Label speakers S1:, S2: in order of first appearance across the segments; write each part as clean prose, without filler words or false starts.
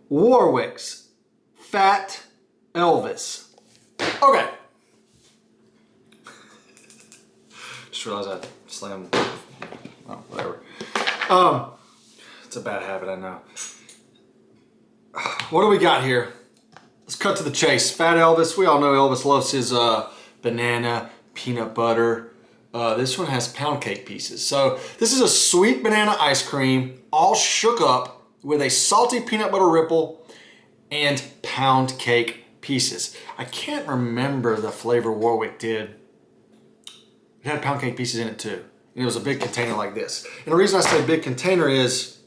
S1: Warwick's Fat Elvis. Okay. Just realized I slammed. Oh, whatever. It's a bad habit, I know. What do we got here? Let's cut to the chase. Fat Elvis. We all know Elvis loves his banana, peanut butter. This one has pound cake pieces. So this is a sweet banana ice cream, all shook up with a salty peanut butter ripple and pound cake pieces. I can't remember the flavor Warwick did. It had pound cake pieces in it too. And it was a big container like this. And the reason I say big container is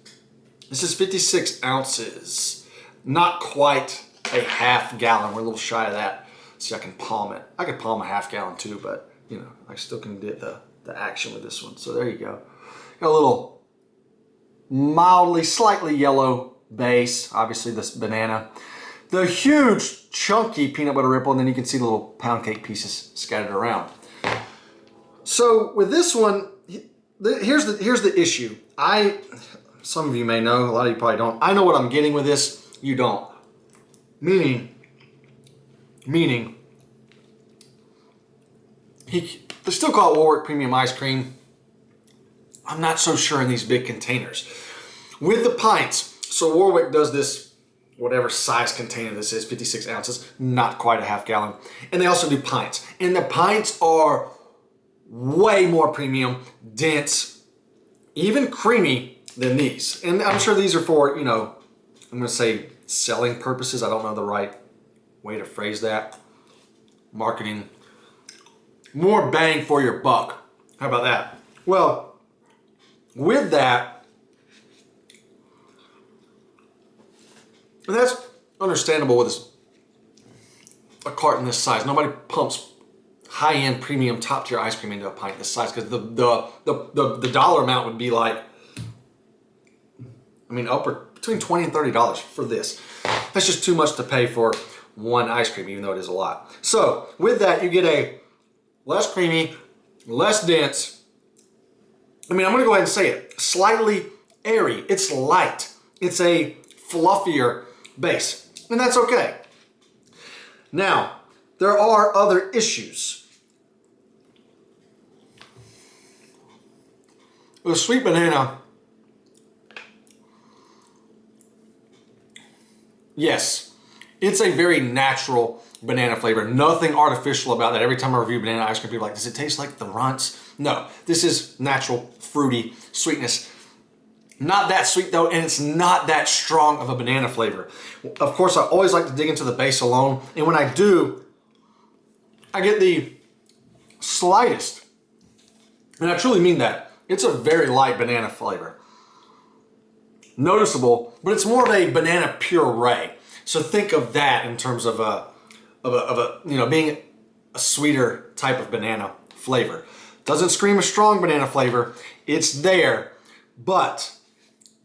S1: this is 56 ounces. Not quite a half gallon. We're a little shy of that. See, I can palm it. I could palm a half gallon too, but you know, I still can get the action with this one. So there you go. Got a little mildly, slightly yellow base. Obviously this banana. The huge, chunky peanut butter ripple, and then you can see the little pound cake pieces scattered around. So with this one, here's the issue. Some of you may know, a lot of you probably don't. I know what I'm getting with this. You don't. Meaning, they still call it Warwick Premium Ice Cream. I'm not so sure in these big containers. With the pints, so Warwick does this, whatever size container this is, 56 ounces, not quite a half gallon. And they also do pints. And the pints are way more premium, dense, even creamy than these. And I'm sure these are for, you know, I'm going to say selling purposes. I don't know the right way to phrase that. Marketing. More bang for your buck. How about that? Well, with that, and that's understandable with a carton this size. Nobody pumps high-end premium top-tier ice cream into a pint this size because the dollar amount would be like, I mean, upward between $20 and $30 for this. That's just too much to pay for one ice cream, even though it is a lot. So with that, you get a less creamy, less dense. I mean, I'm going to go ahead and say it. Slightly airy. It's light. It's a fluffier base, and that's okay. Now, there are other issues. The sweet banana, yes, it's a very natural banana flavor. Nothing artificial about that. Every time I review banana ice cream, people are like, does it taste like the Runts? No, this is natural, fruity sweetness. Not that sweet though, and it's not that strong of a banana flavor. Of course, I always like to dig into the base alone, and when I do, I get the slightest, and I truly mean that. It's a very light banana flavor. Noticeable, but it's more of a banana puree. So think of that in terms of a you know, being a sweeter type of banana flavor. Doesn't scream a strong banana flavor. It's there, but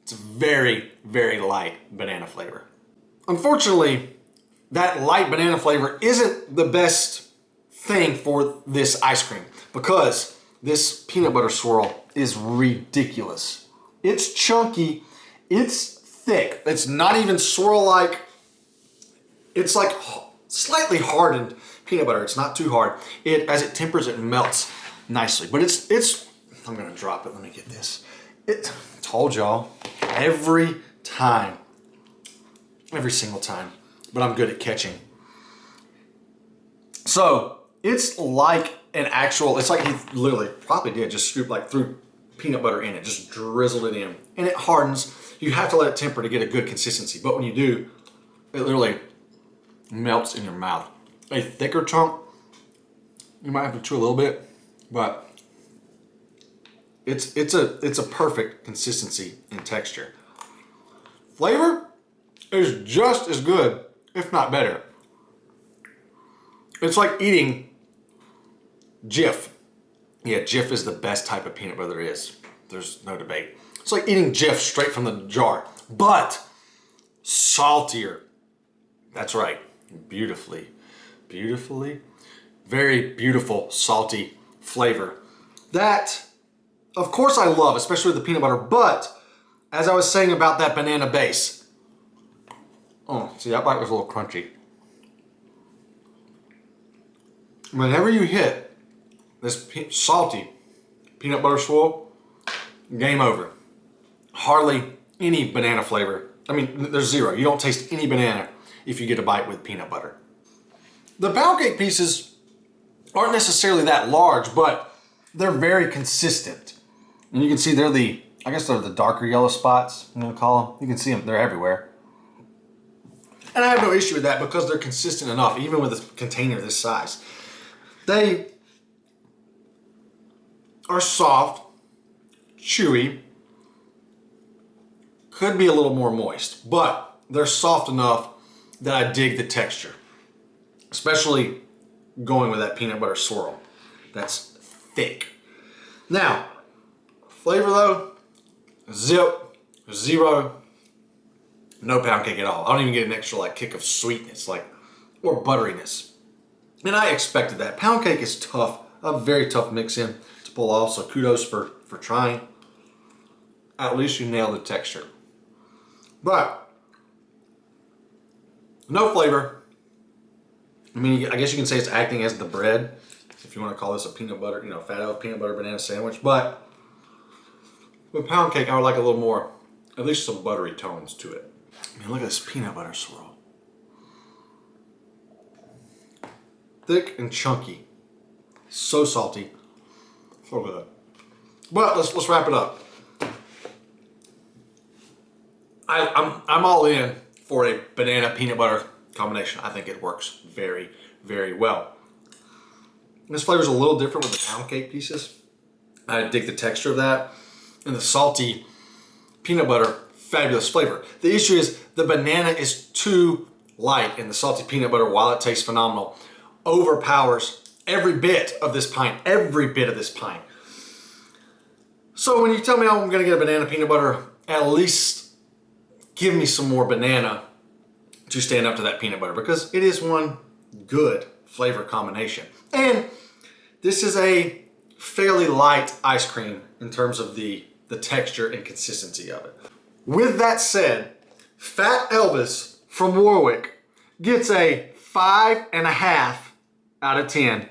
S1: it's a very, very light banana flavor. Unfortunately, that light banana flavor isn't the best thing for this ice cream because this peanut butter swirl is ridiculous. It's chunky, it's thick. It's not even swirl-like. It's like slightly hardened peanut butter. It's not too hard. As it tempers, it melts nicely. But it's I'm gonna drop it. Let me get this. Told y'all, every time, every single time, but I'm good at catching. So it's like an actual, it's like he literally probably did just scoop, like threw peanut butter in it, just drizzled it in, and it hardens. You have to let it temper to get a good consistency, but when you do, it literally melts in your mouth. A thicker chunk, you might have to chew a little bit, but it's a perfect consistency and texture. Flavor is just as good, if not better. It's like eating Jif. Yeah, Jif is the best type of peanut butter there is. There's no debate. It's like eating Jif straight from the jar, but saltier. That's right. Beautifully, very beautiful, salty flavor. That, of course, I love, especially with the peanut butter, but as I was saying about that banana base, Oh, see, that bite was a little crunchy. Whenever you hit this salty peanut butter swirl, game over. Hardly any banana flavor. I mean, there's zero. You don't taste any banana if you get a bite with peanut butter. The pound cake pieces aren't necessarily that large, but they're very consistent. And you can see they're I guess they're the darker yellow spots, I'm gonna call them. You can see them, they're everywhere. And I have no issue with that because they're consistent enough, even with a container this size. They are soft, chewy, could be a little more moist, but they're soft enough that I dig the texture, especially going with that peanut butter swirl. That's thick. Now, flavor though, zip, zero, no pound cake at all. I don't even get an extra like kick of sweetness, or butteriness. And I expected that. Pound cake is tough, a very tough mix in to pull off, so kudos for trying. At least you nailed the texture. But, no flavor. I mean, I guess you can say it's acting as the bread, if you want to call this a peanut butter, Fat Elvis peanut butter banana sandwich. But with pound cake, I would like a little more, at least some buttery tones to it. I mean, look at this peanut butter swirl. Thick and chunky. So salty. So good. But let's wrap it up. I'm all in for a banana peanut butter combination. I think it works very, very well. This flavor is a little different with the pound cake pieces. I dig the texture of that. And the salty peanut butter, fabulous flavor. The issue is the banana is too light, and the salty peanut butter, while it tastes phenomenal, overpowers every bit of this pint. Every bit of this pint. So when you tell me I'm gonna get a banana peanut butter, at least give me some more banana to stand up to that peanut butter, because it is one good flavor combination. And this is a fairly light ice cream in terms of the texture and consistency of it. With that said, Fat Elvis from Warwick gets a 5.5 out of 10.